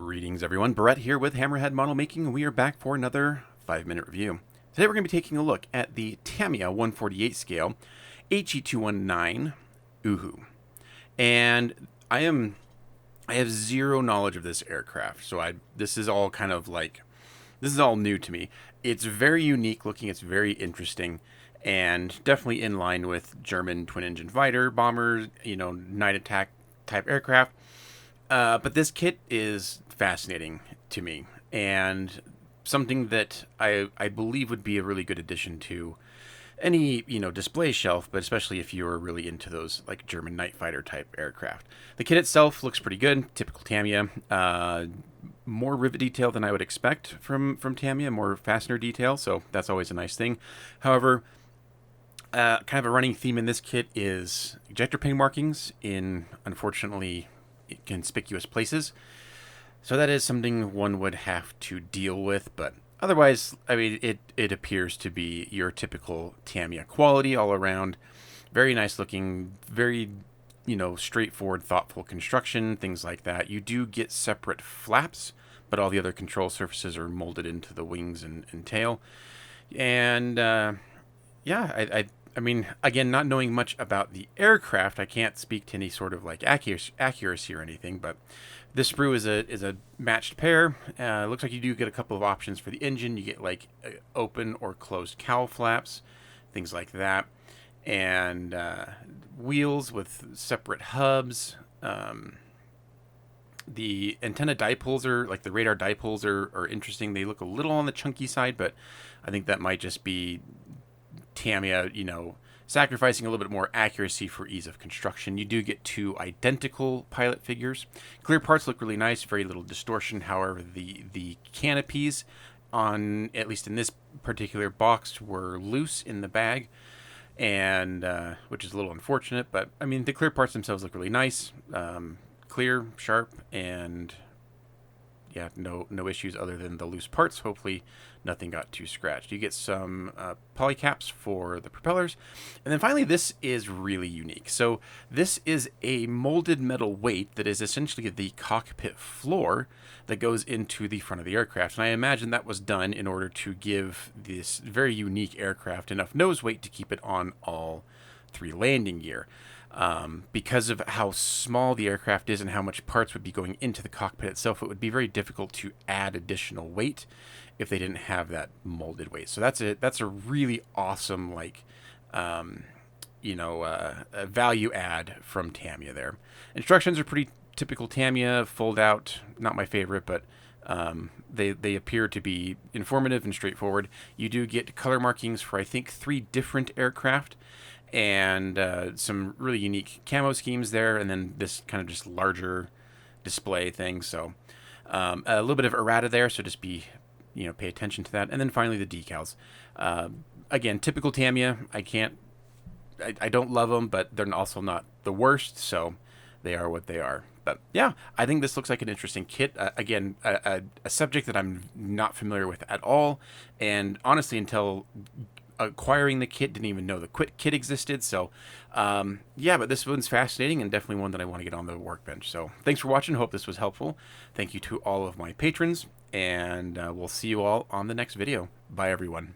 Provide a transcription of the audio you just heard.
Greetings everyone, Brett here with Hammerhead Model Making, and we are back for another 5-minute review. Today we're going to be taking a look at the Tamiya 148 scale HE219 UHU. And I have zero knowledge of this aircraft, so this is all new to me. It's very unique looking, it's very interesting, and definitely in line with German twin-engine fighter, bombers, night attack type aircraft. But this kit is fascinating to me, and something that I believe would be a really good addition to any display shelf, but especially if you're really into those like German night fighter type aircraft. The kit itself looks pretty good, typical Tamiya. More rivet detail than I would expect from Tamiya, more fastener detail, so that's always a nice thing. However, kind of a running theme in this kit is ejector ping markings in, unfortunately, conspicuous places. So that is something one would have to deal with, but otherwise, I mean, it appears to be your typical Tamiya quality all around. Very nice looking, very, straightforward, thoughtful construction, things like that. You do get separate flaps, but all the other control surfaces are molded into the wings and tail. And, yeah, I mean, again, not knowing much about the aircraft, I can't speak to any sort of like accuracy or anything, but this sprue is a matched pair. Looks like you do get a couple of options for the engine. You get like open or closed cowl flaps, things like that, and wheels with separate hubs. The antenna dipoles are, like the radar dipoles are interesting. They look a little on the chunky side, but I think that might just be Tamiya, sacrificing a little bit more accuracy for ease of construction. You do get two identical pilot figures. Clear parts look really nice, very little distortion. However, the canopies on, at least in this particular box, were loose in the bag, and which is a little unfortunate, but I mean, the clear parts themselves look really nice. Clear, sharp, and yeah, no issues other than the loose parts. Hopefully nothing got too scratched. You get some polycaps for the propellers. And then finally, this is really unique. So this is a molded metal weight that is essentially the cockpit floor that goes into the front of the aircraft. And I imagine that was done in order to give this very unique aircraft enough nose weight to keep it on all three landing gear. Because of how small the aircraft is and how much parts would be going into the cockpit itself, it would be very difficult to add additional weight if they didn't have that molded weight. So that's a really awesome, a value add from Tamiya there. Instructions are pretty typical Tamiya, fold out, not my favorite, but they appear to be informative and straightforward. You do get color markings for, I think, 3 different aircraft, and some really unique camo schemes there, and then this kind of just larger display thing. So a little bit of errata there, so just pay attention to that. And then finally the decals. Again, typical Tamiya. I don't love them, but they're also not the worst, so they are what they are. But yeah, I think this looks like an interesting kit. Again, a subject that I'm not familiar with at all, and honestly, until acquiring the kit, didn't even know the kit existed. So yeah, but this one's fascinating and definitely one that I want to get on the workbench. So thanks for watching. Hope this was helpful. Thank you to all of my patrons, and we'll see you all on the next video. Bye everyone.